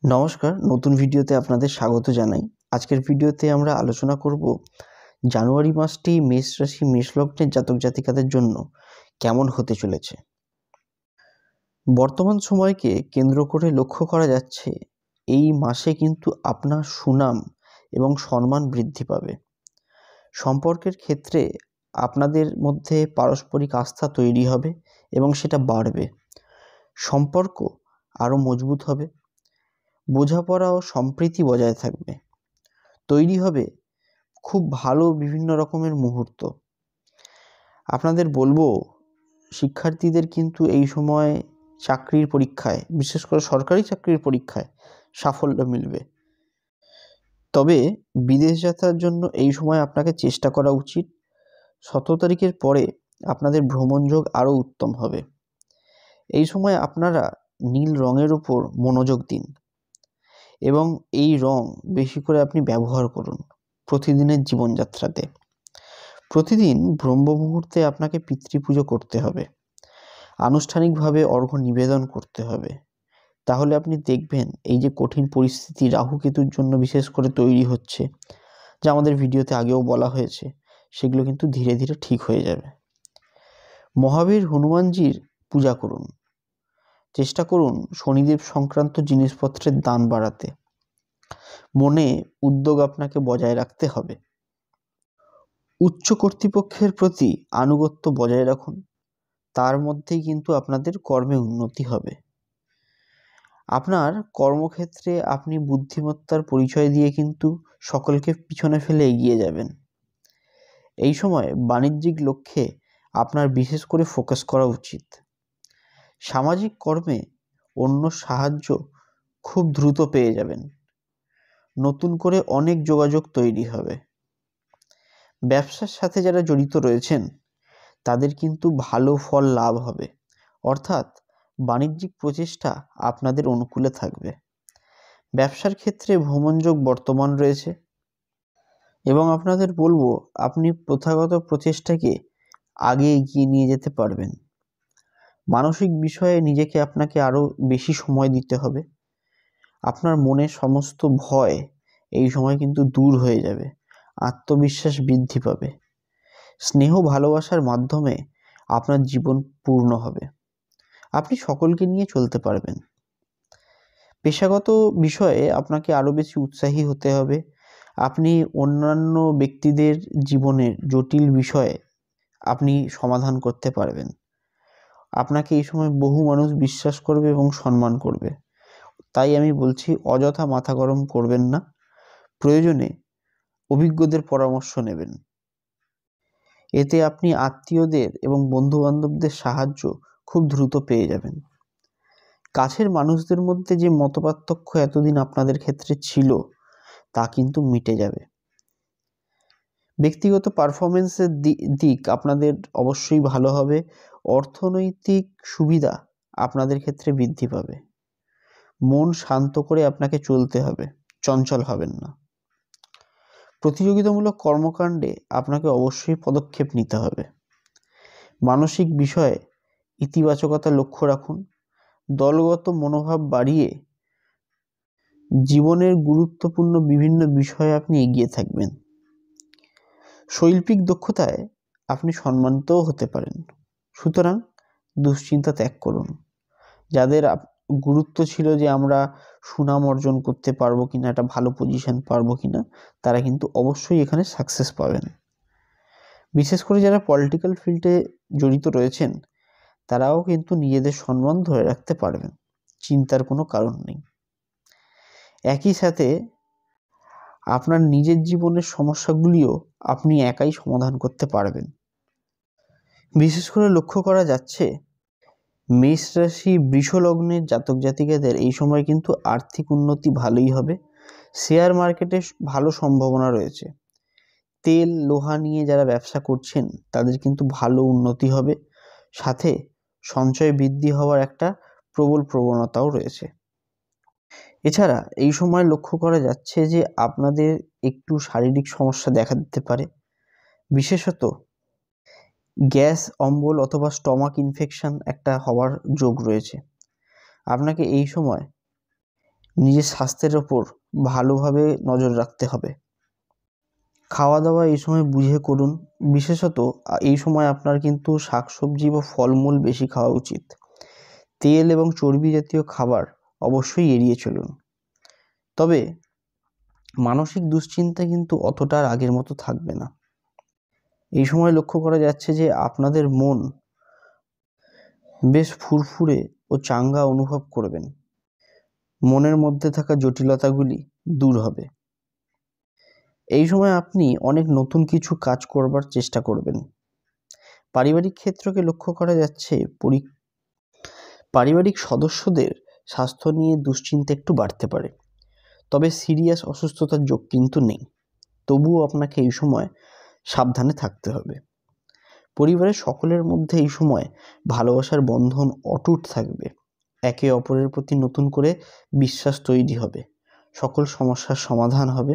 নমস্কার, নতুন ভিডিওতে আপনাদের স্বাগত জানাই। আজকের ভিডিওতে আমরা আলোচনা করব জানুয়ারি মাসটি মেষ রাশি মেষ লগ্নের জাতক জাতিকাদের জন্য কেমন হতে চলেছে। বর্তমান সময়কে কেন্দ্র করে লক্ষ্য করা যাচ্ছে এই মাসে কিন্তু আপনার সুনাম এবং সম্মান বৃদ্ধি পাবে। সম্পর্কের ক্ষেত্রে আপনাদের মধ্যে পারস্পরিক আস্থা তৈরি হবে এবং সেটা বাড়বে। সম্পর্ক আরও মজবুত হবে, বোঝাপড়া ও সম্প্রীতি বজায় থাকবে। তৈরি হবে খুব ভালো বিভিন্ন রকমের মুহূর্ত। আপনাদের বলবো, শিক্ষার্থীদের কিন্তু এই সময় চাকরির পরীক্ষায়, বিশেষ করে সরকারি চাকরির পরীক্ষায় সাফল্য মিলবে। তবে বিদেশ যাত্রার জন্য এই সময় আপনাকে চেষ্টা করা উচিত। 17 তারিখের পরে আপনাদের ভ্রমণযোগ আরও উত্তম হবে। এই সময় আপনারা নীল রঙের উপর মনোযোগ দিন এবং এই রং বেশি করে আপনি ব্যবহার করুন প্রতিদিনের জীবনযাত্রাতে। প্রতিদিন ব্রহ্ম মুহূর্তে আপনাকে পিতৃপুজো করতে হবে, আনুষ্ঠানিকভাবে অর্ঘ্য নিবেদন করতে হবে। তাহলে আপনি দেখবেন এই যে কঠিন পরিস্থিতি রাহু কেতুর জন্য বিশেষ করে তৈরি হচ্ছে, যা আমাদের ভিডিওতে আগেও বলা হয়েছে, সেগুলো কিন্তু ধীরে ধীরে ঠিক হয়ে যাবে। মহাবীর হনুমানজির পূজা করুন। চেষ্টা করুন শনিদেব সংক্রান্ত জিনিসপত্রের দান বাড়াতে। মনে উদ্যোগ আপনাকে বজায় রাখতে হবে। উচ্চ কর্তৃপক্ষের প্রতি আনুগত্য বজায় রাখুন, তার মধ্যেই কিন্তু আপনাদের কর্মে উন্নতি হবে। আপনার কর্মক্ষেত্রে আপনি বুদ্ধিমত্তার পরিচয় দিয়ে কিন্তু সকলকে পিছনে ফেলে এগিয়ে যাবেন। এই সময় বাণিজ্যিক লক্ষ্যে আপনার বিশেষ করে ফোকাস করা উচিত। সামাজিক কর্মে অন্য সাহায্য খুব দ্রুত পেয়ে যাবেন। নতুন করে অনেক যোগাযোগ তৈরি হবে। ব্যবসার সাথে যারা জড়িত রয়েছেন তাদের কিন্তু ভালো ফল লাভ হবে, অর্থাৎ বাণিজ্যিক প্রচেষ্টা আপনাদের অনুকূলে থাকবে। ব্যবসার ক্ষেত্রে ভ্রমণযোগ বর্তমান রয়েছে এবং আপনাদের বলবো আপনি প্রথাগত প্রচেষ্টাকে আগে এগিয়ে নিয়ে যেতে পারবেন। মানসিক বিষয়ে নিজেকে আপনাকে আরও বেশি সময় দিতে হবে। আপনার মনের সমস্ত ভয় এই সময় কিন্তু দূর হয়ে যাবে, আত্মবিশ্বাস বৃদ্ধি পাবে। স্নেহ ভালোবাসার মাধ্যমে আপনার জীবন পূর্ণ হবে। আপনি সকলকে নিয়ে চলতে পারবেন। পেশাগত বিষয়ে আপনাকে আরও বেশি উৎসাহী হতে হবে। আপনি অন্যান্য ব্যক্তিদের জীবনের জটিল বিষয়ে আপনি সমাধান করতে পারবেন। আপনাকে এই সময় বহু মানুষ বিশ্বাস করবে এবং সম্মান করবে। তাই আমি বলছি, অযথা মাথা গরম করবেন না, প্রয়োজনে অভিজ্ঞদের পরামর্শ নেবেন। এতে আপনি আত্মীয়দের এবং বন্ধুবান্ধবদের সাহায্য খুব দ্রুত পেয়ে যাবেন। কাছের মানুষদের মধ্যে যে মতপার্থক্য এতদিন আপনাদের ক্ষেত্রে ছিল তা কিন্তু মিটে যাবে। ব্যক্তিগত পারফরমেন্সের দিক আপনাদের অবশ্যই ভালো হবে। অর্থনৈতিক সুবিধা আপনাদের ক্ষেত্রে বৃদ্ধি পাবে। মন শান্ত করে আপনাকে চলতে হবে, চঞ্চল হবেন না। প্রতিযোগিতামূলক কর্মকাণ্ডে আপনাকে অবশ্যই পদক্ষেপ নিতে হবে। মানসিক বিষয়ে ইতিবাচকতা লক্ষ্য রাখুন। দলগত মনোভাব বাড়িয়ে জীবনের গুরুত্বপূর্ণ বিভিন্ন বিষয়ে আপনি এগিয়ে থাকবেন। শৈল্পিক দক্ষতায় আপনি সম্মানিতও হতে পারেন। সুতরাং দুশ্চিন্তা ত্যাগ করুন। যাদের গুরুত্ব ছিল যে আমরা সুনাম অর্জন করতে পারবো কিনা, একটা ভালো পজিশন পারবো কিনা, তারা কিন্তু অবশ্যই এখানে সাকসেস পাবেন। বিশেষ করে যারা পলিটিক্যাল ফিল্ডে জড়িত রয়েছেন তারাও কিন্তু নিজেদের সম্মান ধরে রাখতে পারবেন, চিন্তার কোনো কারণ নেই। একই সাথে আপনার নিজের জীবনের সমস্যাগুলিও আপনি একাই সমাধান করতে পারবেন। বিশেষ করে লক্ষ্য করা যাচ্ছে মেষ রাশি বৃষ লগ্নের জাতক জাতিকাদের এই সময় কিন্তু আর্থিক উন্নতি ভালোই হবে। শেয়ার মার্কেটে ভালো সম্ভাবনা রয়েছে। তেল লোহা নিয়ে যারা ব্যবসা করছেন তাদের কিন্তু ভালো উন্নতি হবে, সাথে সঞ্চয় বৃদ্ধি হওয়ার একটা প্রবল প্রবণতাও রয়েছে। এছাড়া এই সময় লক্ষ্য করা যাচ্ছে যে আপনাদের একটু শারীরিক সমস্যা দেখা দিতে পারে, বিশেষত গ্যাস অম্বল অথবা স্টমাক ইনফেকশন একটা হওয়ার যোগ রয়েছে। আপনাকে এই সময় নিজের স্বাস্থ্যের ওপর ভালোভাবে নজর রাখতে হবে। খাওয়া দাওয়া এই সময় বুঝে করুন। বিশেষত এই সময় আপনার কিন্তু শাকসবজি বা ফলমূল বেশি খাওয়া উচিত। তেল এবং চর্বি জাতীয় খাবার অবশ্যই এড়িয়ে চলুন। তবে মানসিক দুশ্চিন্তা কিন্তু অতটা আর আগের মতো থাকবে না। এই সময় লক্ষ্য করা যাচ্ছে যে আপনাদের মন বেশ ফুরফুরে ও চাঙ্গা অনুভব করবেন। মনের মধ্যে থাকা জটিলতাগুলি দূর হবে। এই সময় আপনি অনেক নতুন কিছু কাজ করবার চেষ্টা করবেন। পারিবারিক ক্ষেত্রকে লক্ষ্য করা যাচ্ছে পারিবারিক সদস্যদের স্বাস্থ্য নিয়ে দুশ্চিন্তা একটু বাড়তে পারে, তবে সিরিয়াস অসুস্থতার যোগ কিন্তু নেই। তবুও আপনাকে এই সময় সাবধানে থাকতে হবে। পরিবারের সকলের মধ্যে এই সময় ভালোবাসার বন্ধন অটুট থাকবে। একে অপরের প্রতি নতুন করে বিশ্বাস তৈরি হবে। সকল সমস্যার সমাধান হবে।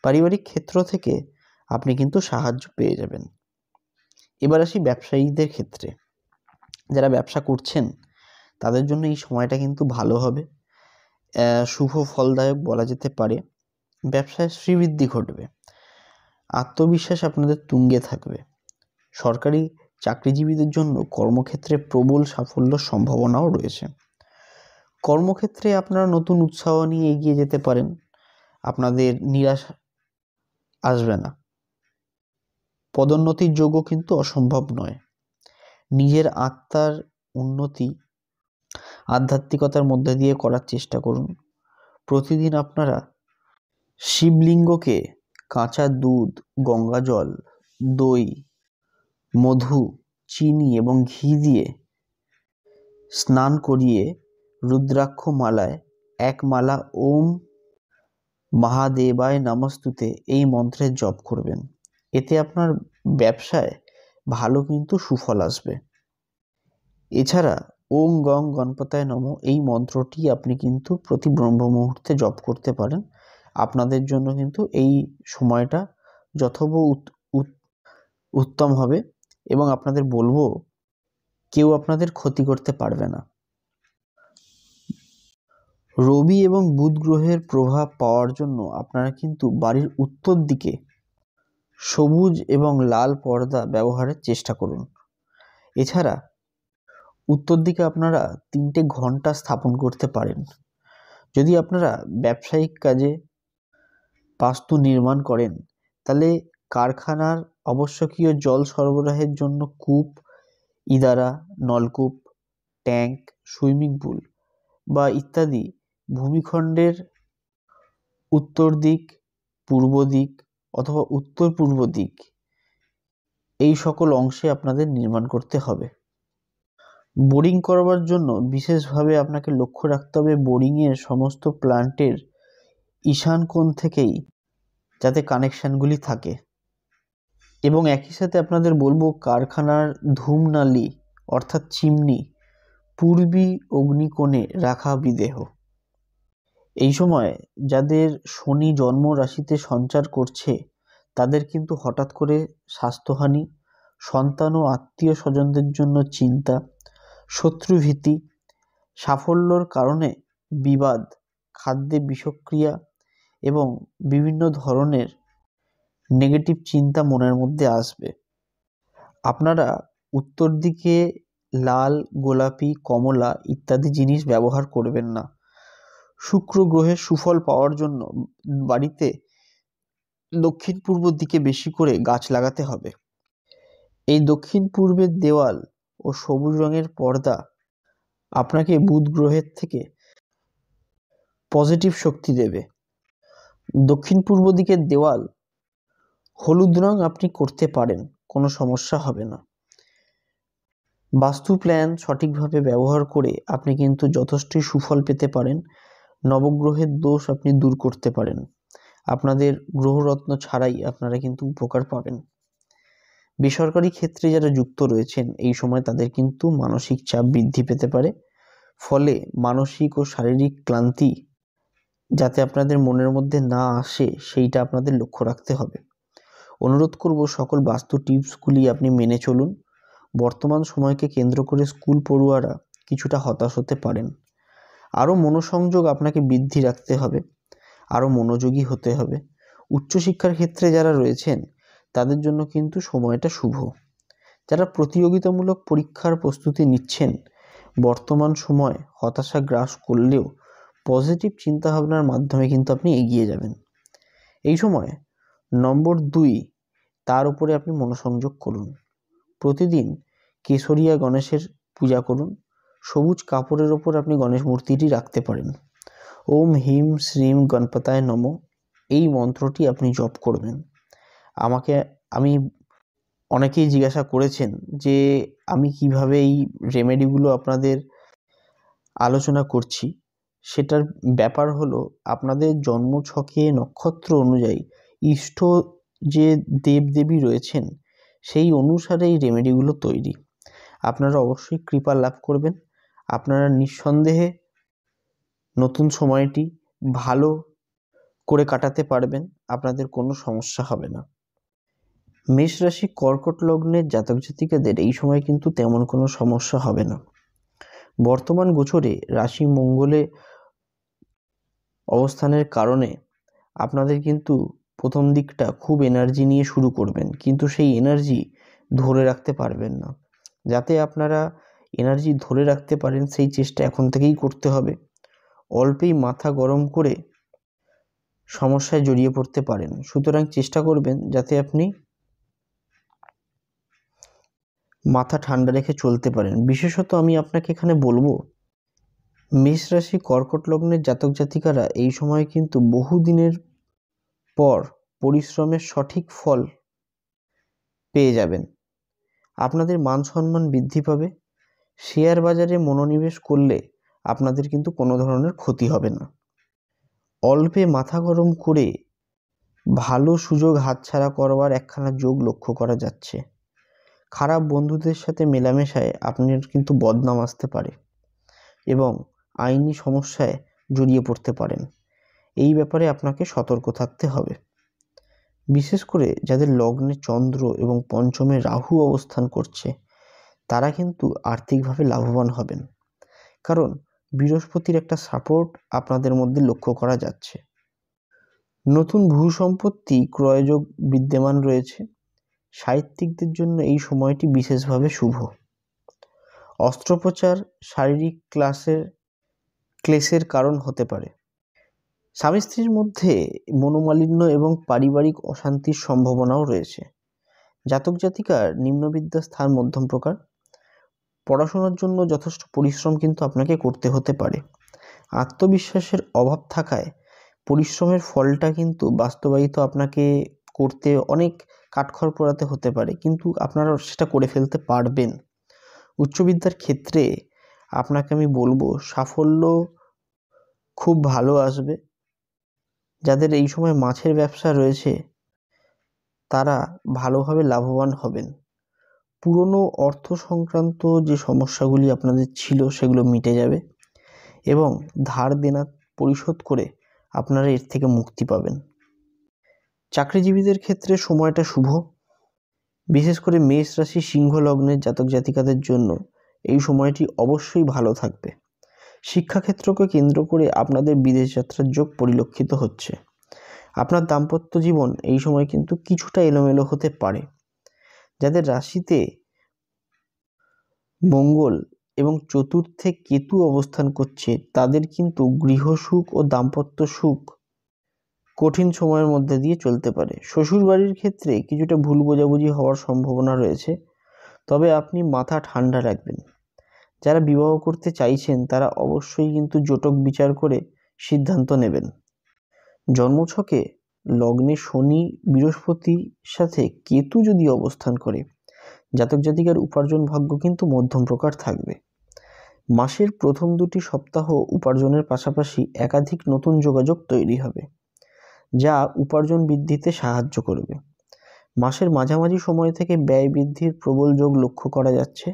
পারিবারিক ক্ষেত্র থেকে আপনি কিন্তু সাহায্য পেয়ে যাবেন। এবার আসি ব্যবসায়ীদের ক্ষেত্রে। যারা ব্যবসা করছেন তাদের জন্য এই সময়টা কিন্তু ভালো হবে, শুভ ফলদায়ক বলা যেতে পারে। ব্যবসায় শ্রীবৃদ্ধি ঘটবে। আত্মবিশ্বাস আপনাদের তুঙ্গে থাকবে। সরকারি চাকরিজীবীদের জন্য কর্মক্ষেত্রে প্রবল সাফল্যর সম্ভাবনাও রয়েছে। কর্মক্ষেত্রে আপনারা নতুন উৎসাহ নিয়ে এগিয়ে যেতে পারেন। আপনাদের নিরাশ আসবে না। পদোন্নতির যোগও কিন্তু অসম্ভব নয়। নিজের আত্মার উন্নতি আধ্যাত্মিকতার মধ্যে দিয়ে করার চেষ্টা করুন। প্রতিদিন আপনারা শিবলিঙ্গকে কাঁচা দুধ, গঙ্গা জল, দই, মধু, চিনি এবং ঘি দিয়ে স্নান করিয়ে রুদ্রাক্ষ মালায় এক মালা ওম মহাদেবায় নমস্তুতে এই মন্ত্রের জপ করবেন। এতে আপনার ব্যবসায় ভালো কিন্তু সুফল আসবে। এছাড়া ওম গং গণপতায় নমঃ এই মন্ত্রটি আপনি কিন্তু প্রতি ব্রহ্ম মুহূর্তে জপ করতে পারেন। আপনাদের জন্য কিন্তু এই সময়টা যথেষ্ট উত্তম হবে এবং আপনাদের বলবো কেউ আপনাদের ক্ষতি করতে পারবে না। রবি এবং বুধ গ্রহের প্রভাব পাওয়ার জন্য আপনারা কিন্তু বাড়ির উত্তর দিকে সবুজ এবং লাল পর্দা ব্যবহারের চেষ্টা করুন। এছাড়া উত্তর দিকে আপনারা 3টে ঘন্টা স্থাপন করতে পারেন। যদি আপনারা ব্যবসায়িক কাজে বাস্তু নির্মাণ করেন তাহলে কারখানার আবশ্যকীয় জল সরবরাহের জন্য কূপ, ইদারা, নলকূপ, ট্যাঙ্ক, সুইমিং পুল বা ইত্যাদি ভূমিখণ্ডের উত্তর দিক, পূর্ব দিক অথবা উত্তর পূর্ব দিক এই সকল অংশে আপনাদের নির্মাণ করতে হবে। বোরিং করবার জন্য বিশেষভাবে আপনাকে লক্ষ্য রাখতে হবে বোরিংয়ের সমস্ত প্লান্টের ঈশান কোণ থেকেই যাতে কানেকশানগুলি থাকে। এবং একই সাথে আপনাদের বলবো কারখানার ধূমনালী অর্থাৎ চিমনি পূর্বী অগ্নিকোণে রাখা বিদেহ। এই সময় যাদের শনি জন্ম রাশিতে সঞ্চার করছে তাদের কিন্তু হঠাৎ করে স্বাস্থ্যহানি, সন্তান ও আত্মীয় স্বজনদের জন্য চিন্তা, শত্রুভীতি, সাফল্যর কারণে বিবাদ, খাদ্যে বিষক্রিয়া এবং বিভিন্ন ধরনের নেগেটিভ চিন্তা মনের মধ্যে আসবে। আপনারা উত্তর দিকে লাল, গোলাপি, কমলা ইত্যাদি জিনিস ব্যবহার করবেন না। শুক্র গ্রহের সুফল পাওয়ার জন্য বাড়িতে দক্ষিণ পূর্ব দিকে বেশি করে গাছ লাগাতে হবে। এই দক্ষিণ পূর্বের দেওয়াল ও সবুজ রঙের পর্দা আপনাকে বুধ গ্রহের থেকে পজিটিভ শক্তি দেবে। দক্ষিণ পূর্ব দিকের দেওয়াল হলুদ রং আপনি করতে পারেন, কোনো সমস্যা হবে না। বাস্তু প্ল্যান সঠিকভাবে ব্যবহার করে আপনি কিন্তু যথেষ্টই সুফল পেতে পারেন। নবগ্রহের দোষ আপনি দূর করতে পারেন। আপনাদের গ্রহরত্ন ছাড়াই আপনারা কিন্তু উপকার পাবেন। বেসরকারি ক্ষেত্রে যারা যুক্ত রয়েছেন এই সময় তাদের কিন্তু মানসিক চাপ বৃদ্ধি পেতে পারে। ফলে মানসিক ও শারীরিক ক্লান্তি যাতে আপনাদের মনের মধ্যে না আসে সেইটা আপনাদের লক্ষ্য রাখতে হবে। অনুরোধ করব সকল বাস্তু টিপসগুলি আপনি মেনে চলুন। বর্তমান সময়কে কেন্দ্র করে স্কুল পড়ুয়ারা কিছুটা হতাশ হতে পারেন। আরও মনোসংযোগ আপনাকে বৃদ্ধি রাখতে হবে, আরও মনোযোগী হতে হবে। উচ্চশিক্ষার ক্ষেত্রে যারা রয়েছেন তাদের জন্য কিন্তু সময়টা শুভ। যারা প্রতিযোগিতামূলক পরীক্ষার প্রস্তুতি নিচ্ছেন, বর্তমান সময় হতাশা গ্রাস করলেও পজিটিভ চিন্তাভাবনার মাধ্যমে কিন্তু আপনি এগিয়ে যাবেন। এই সময় নম্বর 2, তার উপরে আপনি মনোসংযোগ করুন। প্রতিদিন কেশরিয়া গণেশের পূজা করুন। সবুজ কাপড়ের ওপর আপনি গণেশ মূর্তিটি রাখতে পারেন। ওম হিম শ্রীম গণপতায় নমঃ এই মন্ত্রটি আপনি জপ করবেন। আমি অনেকেই জিজ্ঞাসা করেছেন যে আমি কিভাবে এই রেমেডিগুলো আপনাদের আলোচনা করছি। সেটার ব্যাপার হলো, আপনাদের জন্মছকে নক্ষত্র অনুযায়ী ইষ্ট যে দেবদেবী রয়েছেন সেই অনুসারে এই রেমেডিগুলো তৈরি। আপনারা অবশ্যই কৃপা লাভ করবেন। আপনারা নিঃসন্দেহে নতুন সময়টি ভালো করে কাটাতে পারবেন, আপনাদের কোনো সমস্যা হবে না। মেষ রাশি কর্কট লগ্নের জাতক জাতিকাদের এই সময় কিন্তু তেমন কোনো সমস্যা হবে না। বর্তমান গোচরে রাশি মঙ্গলে অবস্থানের কারণে আপনাদের কিন্তু প্রথম দিকটা খুব এনার্জি নিয়ে শুরু করবেন, কিন্তু সেই এনার্জি ধরে রাখতে পারবেন না। যাতে আপনারা এনার্জি ধরে রাখতে পারেন সেই চেষ্টা এখন থেকেই করতে হবে। অল্পেই মাথা গরম করে সমস্যায় জড়িয়ে পড়তে পারেন, সুতরাং চেষ্টা করবেন যাতে আপনি মাথা ঠান্ডা রেখে চলতে পারেন। বিশেষত আমি আপনাকে এখানে বলবো, মেষ রাশি কর্কট লগ্নের জাতক জাতিকারা এই সময় কিন্তু বহুদিনের পর পরিশ্রমের সঠিক ফল পেয়ে যাবেন। আপনাদের মান সম্মান বৃদ্ধি পাবে। শেয়ার বাজারে মনোনিবেশ করলে আপনাদের কিন্তু কোনো ধরনের ক্ষতি হবে না। অল্পে মাথা গরম করে ভালো সুযোগ হাতছাড়া করবার একখানা যোগ লক্ষ্য করা যাচ্ছে। খারাপ বন্ধুদের সাথে মেলামেশায় আপনার কিন্তু বদনাম আসতে পারে এবং আইনি সমস্যায় জড়িয়ে পড়তে পারেন। এই ব্যাপারে আপনাকে সতর্ক থাকতে হবে। বিশেষ করে যাদের লগ্নে চন্দ্র এবং পঞ্চমে রাহু অবস্থান করছে তারা কিন্তু আর্থিকভাবে লাভবান হবেন, কারণ বৃহস্পতির একটা সাপোর্ট আপনাদের মধ্যে লক্ষ্য করা যাচ্ছে। নতুন ভূ সম্পত্তি ক্রয়যোগ বিদ্যমান রয়েছে। সাহিত্যিকদের জন্য এই সময়টি বিশেষভাবে শুভ। অস্ত্রোপচার শারীরিক ক্লেশের কারণ হতে পারে। স্বামী স্ত্রীর মধ্যে মনোমালিন্য এবং পারিবারিক অশান্তির সম্ভাবনাও রয়েছে। জাতক জাতিকার নিম্নবিদ্যা স্থান মধ্যম প্রকার। পড়াশোনার জন্য যথেষ্ট পরিশ্রম কিন্তু আপনাকে করতে হতে পারে। আত্মবিশ্বাসের অভাব থাকায় পরিশ্রমের ফলটা কিন্তু বাস্তবায়িত আপনাকে করতে অনেক কাঠখড় পোড়াতে হতে পারে, কিন্তু আপনারা সেটা করে ফেলতে পারবেন। উচ্চবিদ্যার ক্ষেত্রে আপনাকে আমি বলবো সাফল্য খুব ভালো আসবে। যাদের এই সময় মাছের ব্যবসা রয়েছে তারা ভালোভাবে লাভবান হবেন। পুরনো অর্থ সংক্রান্ত যে সমস্যাগুলি আপনাদের ছিল সেগুলো মিটে যাবে এবং ধার দেনা পরিশোধ করে আপনারা এর থেকে মুক্তি পাবেন। চাকরিজীবীদের ক্ষেত্রে সময়টা শুভ। বিশেষ করে মেষ রাশি সিংহ লগ্নের জাতক জাতিকাদের জন্য এই সময়টি অবশ্যই ভালো থাকবে। শিক্ষাক্ষেত্রকে কেন্দ্র করে আপনাদের বিদেশ যাত্রার যোগ পরিলক্ষিত হচ্ছে। আপনার দাম্পত্য জীবন এই সময় কিন্তু কিছুটা এলোমেলো হতে পারে। যাদের রাশিতে মঙ্গল এবং চতুর্থে কেতু অবস্থান করছে তাদের কিন্তু গৃহসুখ ও দাম্পত্য সুখ কঠিন সময়ের মধ্যে দিয়ে চলতে পারে। শ্বশুর বাড়ির ক্ষেত্রে কিছুটা ভুল বোঝাবুঝি হওয়ার সম্ভাবনা রয়েছে, তবে আপনি মাথা ঠান্ডা রাখবেন। যারা বিবাহ করতে চাইছেন তারা অবশ্যই কিন্তু জটক বিচার করে সিদ্ধান্ত নেবেন। জন্মছকে লগ্নে শনি বৃহস্পতির সাথে কেতু যদি অবস্থান করে জাতক জাতিকার উপার্জন ভাগ্য কিন্তু মধ্যম প্রকার থাকবে। মাসের প্রথম 2টি সপ্তাহ উপার্জনের পাশাপাশি একাধিক নতুন যোগাযোগ তৈরি হবে, যা উপার্জন বৃদ্ধিতে সাহায্য করবে। মাসের মাঝামাঝি সময় থেকে ব্যয় বৃদ্ধির প্রবল যোগ লক্ষ্য করা যাচ্ছে।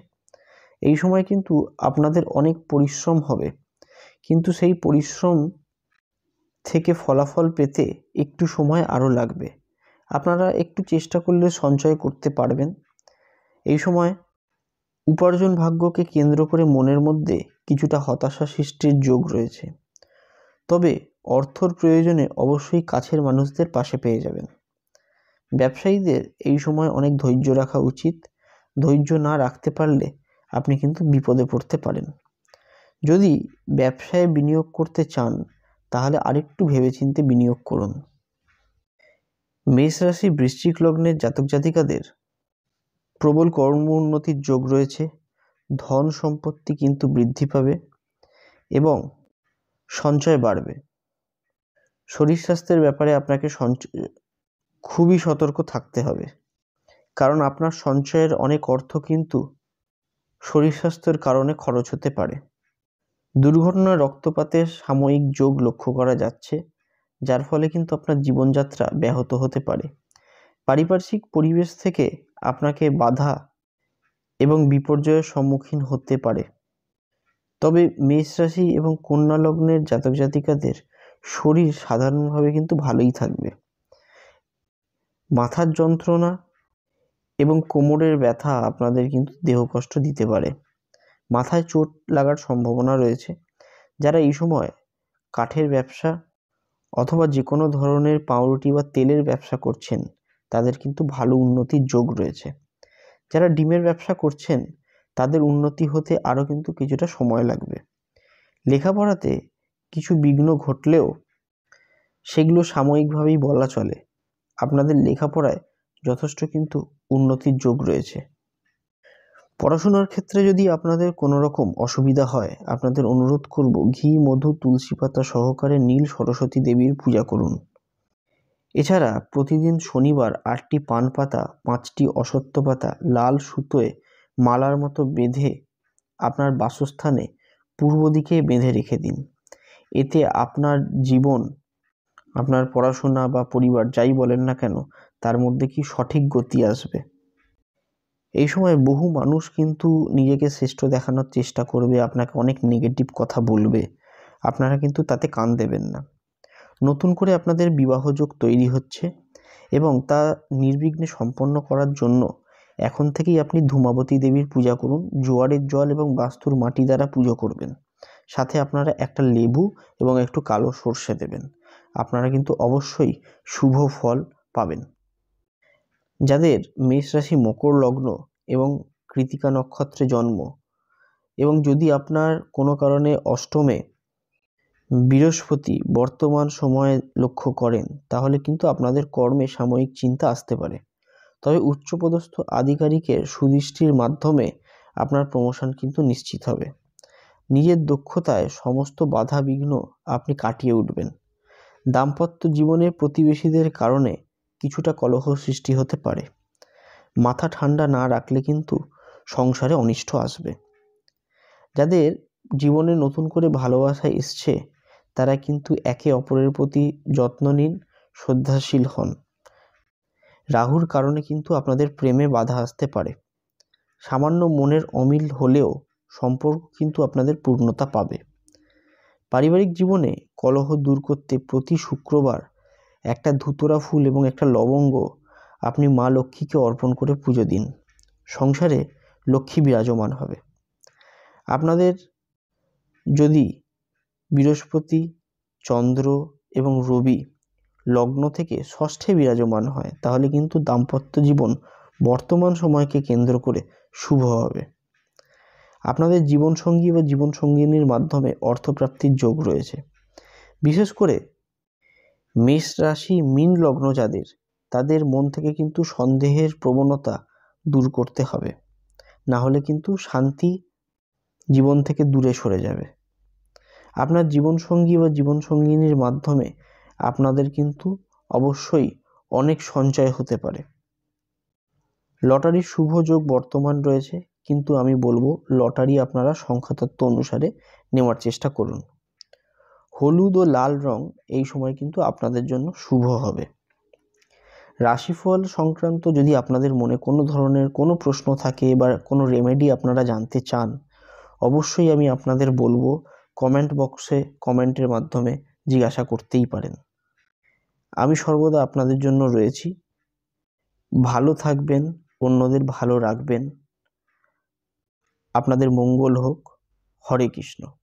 এই সময় কিন্তু আপনাদের অনেক পরিশ্রম হবে, কিন্তু সেই পরিশ্রম থেকে ফলাফল পেতে একটু সময় আরও লাগবে। আপনারা একটু চেষ্টা করলে সঞ্চয় করতে পারবেন। এই সময় উপার্জন ভাগ্যকে কেন্দ্র করে মনের মধ্যে কিছুটা হতাশা সৃষ্টির যোগ রয়েছে, তবে অর্থর প্রয়োজনে অবশ্যই কাছের মানুষদের পাশে পেয়ে যাবেন। ব্যবসায়ীদের এই সময় অনেক ধৈর্য রাখা উচিত। ধৈর্য না রাখতে পারলে আপনি কিন্তু বিপদে পড়তে পারেন। যদি ব্যবসায় বিনিয়োগ করতে চান তাহলে আরেকটু ভেবেচিন্তে বিনিয়োগ করুন। মেষ রাশি বৃশ্চিক লগ্নের জাতক জাতিকাদের প্রবল কর্ম উন্নতির যোগ রয়েছে। ধন সম্পত্তি কিন্তু বৃদ্ধি পাবে এবং সঞ্চয় বাড়বে। শরীর স্বাস্থ্যের ব্যাপারে আপনাকে খুবই সতর্ক থাকতে হবে, কারণ আপনার সঞ্চয়ের অনেক অর্থ কিন্তু শরীর স্বাস্থ্যের কারণে খরচ হতে পারে। দুর্ঘটনা রক্তপাতের সাময়িক যোগ লক্ষ্য করা যাচ্ছে, যার ফলে কিন্তু আপনার জীবনযাত্রা ব্যাহত হতে পারে। পারিপার্শ্বিক পরিবেশ থেকে আপনাকে বাধা এবং বিপর্যয়ের সম্মুখীন হতে পারে। তবে মেষ রাশি এবং কন্যা লগ্নের জাতক জাতিকাদের শরীর সাধারণভাবে কিন্তু ভালোই থাকবে। মাথার যন্ত্রণা এবং কোমরের ব্যথা আপনাদের কিন্তু দেহ কষ্ট দিতে পারে। মাথায় চোট লাগার সম্ভাবনা রয়েছে। যারা এই সময় কাঠের ব্যবসা অথবা যে কোনো ধরনের পাউরুটি বা তেলের ব্যবসা করছেন তাদের কিন্তু ভালো উন্নতির যোগ রয়েছে। যারা ডিমের ব্যবসা করছেন তাদের উন্নতি হতে আরও কিন্তু কিছুটা সময় লাগবে। লেখাপড়াতে কিছু বিঘ্ন ঘটলেও সেগুলো সাময়িকভাবেই বলা চলে। আপনাদের লেখাপড়ায় যথেষ্ট কিন্তু উন্নতির যোগ রয়েছে। পড়াশোনার ক্ষেত্রে যদি আপনাদের কোনো রকম অসুবিধা হয়, আপনাদের অনুরোধ করব ঘি, মধু, তুলসী পাতা সহকারে নীল সরস্বতী দেবীর পূজা করুন। এছাড়া প্রতিদিন শনিবার 8টি পান পাতা, 5টি অশ্বত্থ পাতা লাল সুতোয় মালার মতো বেঁধে আপনার বাসস্থানে পূর্ব দিকে বেঁধে রেখে দিন। এতে আপনার জীবন, আপনার পড়াশোনা বা পরিবার যাই বলেন না কেন তার মধ্যে কি সঠিক গতি আসবে। এই সময় বহু মানুষ কিন্তু নিজেকে শ্রেষ্ঠ দেখানোর চেষ্টা করবে, আপনাকে অনেক নেগেটিভ কথা বলবে। আপনারা কিন্তু তাতে কান দেবেন না। নতুন করে আপনাদের বিবাহযোগ তৈরি হচ্ছে এবং তা নির্বিঘ্নে সম্পন্ন করার জন্য এখন থেকেই আপনি ধূমাবতী দেবীর পূজা করুন। জোয়ারের জল এবং বাস্তুর মাটি দ্বারা পুজো করবেন। সাথে আপনারা একটা লেবু এবং একটু কালো সর্ষে দেবেন। আপনারা কিন্তু অবশ্যই শুভ ফল পাবেন। যাদের মেষ রাশি, মকর লগ্ন এবং কৃতিকা নক্ষত্রে জন্ম এবং যদি আপনার কোনো কারণে অষ্টমে বৃহস্পতি বর্তমান সময়ে লক্ষ্য করেন তাহলে কিন্তু আপনাদের কর্মে সাময়িক চিন্তা আসতে পারে। তবে উচ্চপদস্থ আধিকারিকের সুদৃষ্টির মাধ্যমে আপনার প্রমোশন কিন্তু নিশ্চিত হবে। নিজের দক্ষতায় সমস্ত বাধা বিঘ্ন আপনি কাটিয়ে উঠবেন। দাম্পত্য জীবনে প্রতিবেশীদের কারণে কিছুটা কলহ সৃষ্টি হতে পারে। মাথা ঠান্ডা না রাখলে কিন্তু সংসারে অনিষ্ট আসবে। যাদের জীবনে নতুন করে ভালোবাসা এসছে তারা কিন্তু একে অপরের প্রতি যত্ন নিন, শ্রদ্ধাশীল হন। রাহুর কারণে কিন্তু আপনাদের প্রেমে বাধা আসতে পারে। সামান্য মনের অমিল হলেও সম্পর্ক কিন্তু আপনাদের পূর্ণতা পাবে। পারিবারিক জীবনে কলহ দূর করতে প্রতি শুক্রবার একটা ধুতরা ফুল এবং একটা লবঙ্গ আপনি মা লক্ষ্মীকে অর্পণ করে পুজো দিন। সংসারে লক্ষ্মী বিরাজমান হবে। আপনাদের যদি বৃহস্পতি, চন্দ্র এবং রবি লগ্ন থেকে ষষ্ঠে বিরাজমান হয় তাহলে কিন্তু দাম্পত্য জীবন বর্তমান সময়কে কেন্দ্র করে শুভ হবে। আপনাদের জীবনসঙ্গী বা জীবনসঙ্গিনীর মাধ্যমে অর্থপ্রাপ্তির যোগ রয়েছে। বিশেষ করে মেষ রাশি, মীন লগ্ন যাদের, তাদের মন থেকে কিন্তু সন্দেহের প্রবণতা দূর করতে হবে, না হলে কিন্তু শান্তি জীবন থেকে দূরে সরে যাবে। আপনার জীবনসঙ্গী বা জীবনসঙ্গিনীর মাধ্যমে আপনাদের কিন্তু অবশ্যই অনেক সঞ্চয় হতে পারে। লটারির শুভ যোগ বর্তমান রয়েছে, কিন্তু আমি বলবো লটারি আপনারা সংখ্যাতত্ত্ব অনুসারে নেওয়ার চেষ্টা করুন। হলুদ ও লাল রং এই সময় কিন্তু আপনাদের জন্য শুভ হবে। রাশিফল সংক্রান্ত যদি আপনাদের মনে কোনো ধরনের কোনো প্রশ্ন থাকে বা কোনো রেমেডি আপনারা জানতে চান, অবশ্যই আমি আপনাদের বলবো কমেন্ট বক্সে কমেন্টের মাধ্যমে জিজ্ঞাসা করতেই পারেন। আমি সর্বদা আপনাদের জন্য রয়েছি। ভালো থাকবেন, অন্যদের ভালো রাখবেন। আপনাদের মঙ্গল হোক। হরে কৃষ্ণ।